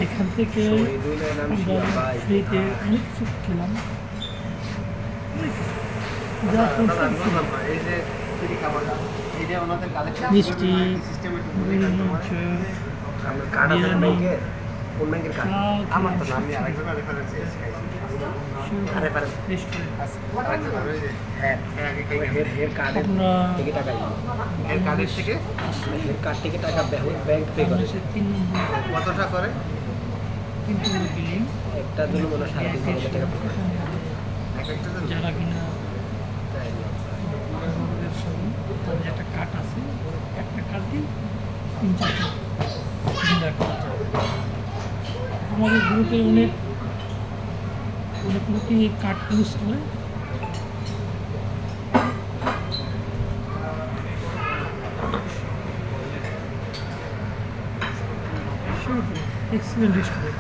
এখান থেকে আমরা ফ্রিতে অনেক কিছু খেলাম, যা মিষ্টি, মাংস, বিরিয়ানি, কতটা করে? একটা জন্য মনে হয় 3,500 টাকা পড়বে। যারা কিনা তাদের একটা কার্ড আছে, একটা কার্ড দিয়ে 3-4টা ডিনার করা যায়। আমাদের গ্রুপে অনেক লোকই এই কার্ড ইউজ করে। Excellent restaurant.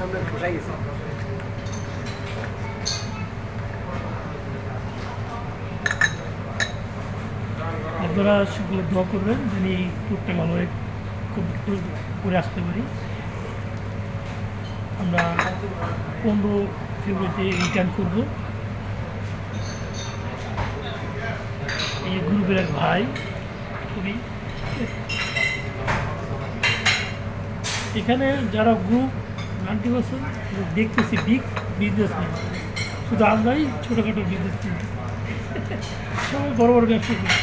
আমরা খোসাই গেছি। আপনারা সেগুলো দোয়া করবেন যিনি ট্যুরটা ভালো কমপ্লিট করে আসতে পারি। আমরা 15 ফেব্রুয়ারিতে রিটার্ন করব। এই গ্রুপের এক ভাই খুবই, এখানে যারা গ্রুপ 90% দেখতেছি বিগ বিজনেসম্যান, শুধু আমরাই ছোটোখাটো বিজনেস করি, সবাই বড় বড় ব্যবসা করি।